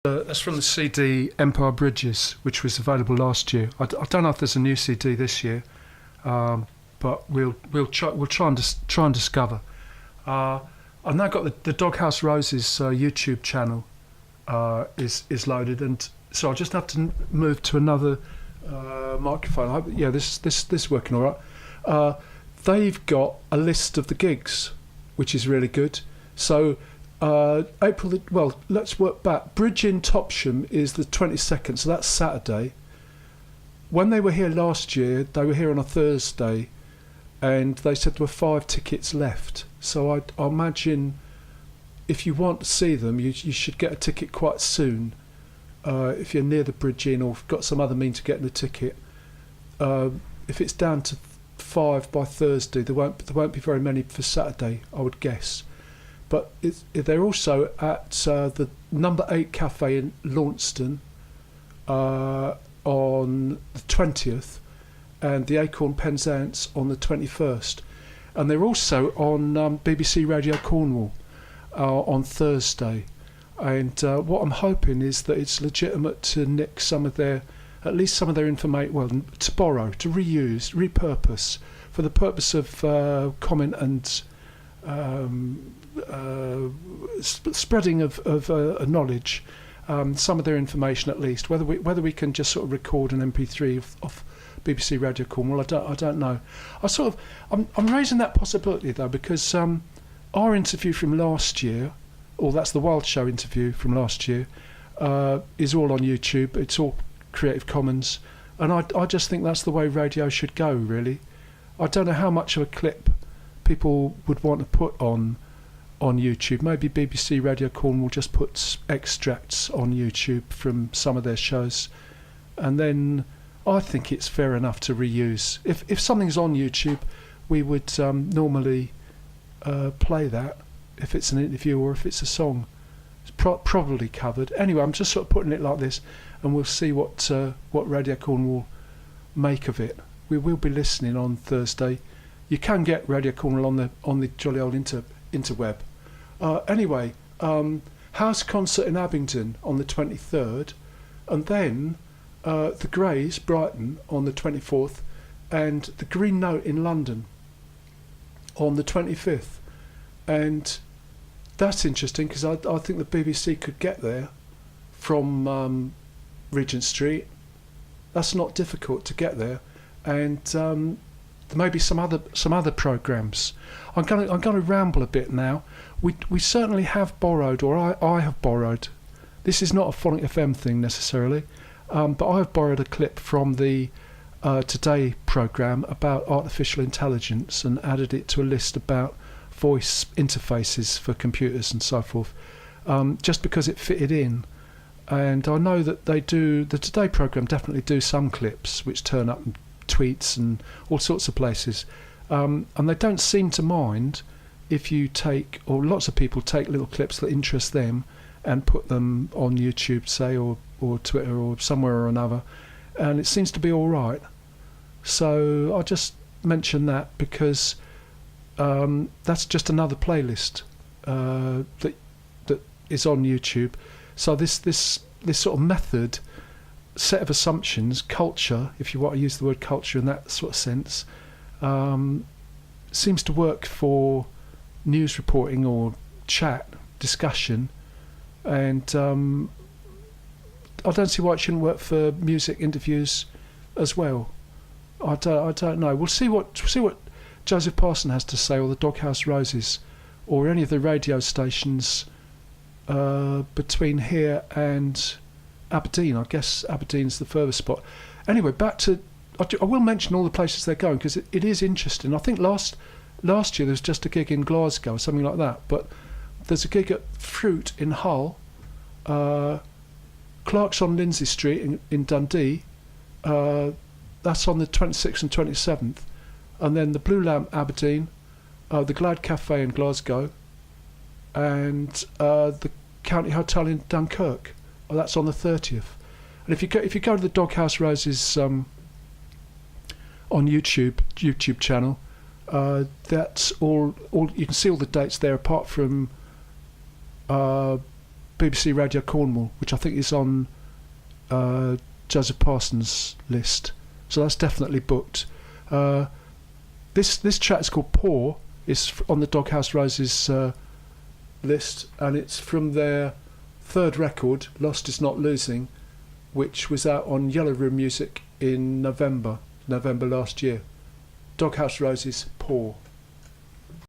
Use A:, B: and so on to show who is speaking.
A: That's from the CD Empire Bridges, which was available last year. I don't know if there's a new CD this year, but we'll try and discover. I've now got the Doghouse Roses YouTube channel is loaded, and so I'll just have to move to another microphone. Yeah, this is working all right. They've got a list of the gigs, which is really good. So. Let's work back. Bridge in Topsham is the 22nd, so that's Saturday. When they were here last year, they were here on a Thursday, and they said there were 5 tickets left. So I imagine if you want to see them, you should get a ticket quite soon. If you're near the Bridge Inn or got some other means of getting a ticket. If it's down to 5 by Thursday, there won't be very many for Saturday, I would guess. But they're also at the Number 8 Cafe in Launceston on the 20th, and the Acorn Penzance on the 21st. And they're also on BBC Radio Cornwall on Thursday. And what I'm hoping is that it's legitimate to nick at least some of their information, well, to borrow, to reuse, repurpose, for the purpose of comment and spreading of knowledge, some of their information at least. Whether we can just sort of record an MP3 of BBC Radio Cornwall, I don't know. I'm raising that possibility though because our interview from last year, or that's the Wild Show interview from last year, is all on YouTube. It's all Creative Commons, and I just think that's the way radio should go. Really, I don't know how much of a clip people would want to put on YouTube. Maybe BBC Radio Cornwall just puts extracts on YouTube from some of their shows, and then I think it's fair enough to reuse. If something's on YouTube, we would normally play that if it's an interview or if it's a song. It's probably covered. Anyway, I'm just sort of putting it like this, and we'll see what Radio Cornwall make of it. We will be listening on Thursday. You can get Radio Cornwall on the jolly old interweb. Anyway, house concert in Abingdon on the 23rd, and then the Greys, Brighton, on the 24th, and the Green Note in London on the 25th. And that's interesting because I think the BBC could get there from Regent Street. That's not difficult to get there, and there may be some other programmes. I'm going to ramble a bit now. We certainly have borrowed, or I have borrowed. This is not a Phonic FM thing necessarily, but I have borrowed a clip from the Today programme about artificial intelligence and added it to a list about voice interfaces for computers and so forth, just because it fitted in. And I know that the Today programme definitely do some clips which turn up in tweets and all sorts of places, and they don't seem to mind if you take, or lots of people take little clips that interest them and put them on YouTube, say, or Twitter or somewhere or another, and it seems to be all right. So I just mention that because that's just another playlist that is on YouTube. So this sort of method, set of assumptions, culture, if you want to use the word culture in that sort of sense, seems to work for news reporting or chat discussion, and I don't see why it shouldn't work for music interviews as well. I don't know. We'll see what Joseph Parson has to say, or the Doghouse Roses, or any of the radio stations between here and Aberdeen. I guess Aberdeen's the furthest spot. Anyway, back to, I will mention all the places they're going because it is interesting. I think last year there was just a gig in Glasgow or something like that, but there's a gig at Fruit in Hull, Clark's on Lindsay Street in Dundee, that's on the 26th and 27th, and then the Blue Lamp Aberdeen, the Glad Cafe in Glasgow, and the County Hotel in Dunkirk. That's on the 30th. And if you go to the Doghouse Roses on YouTube channel, that's all you can see all the dates there, apart from BBC Radio Cornwall, which I think is on Joseph Parsons' list. So that's definitely booked. This track is called Poor. It's on the Doghouse Roses list, and it's from their third record, Lost Is Not Losing, which was out on Yellow Room Music in November last year. Doghouse Roses, Poor.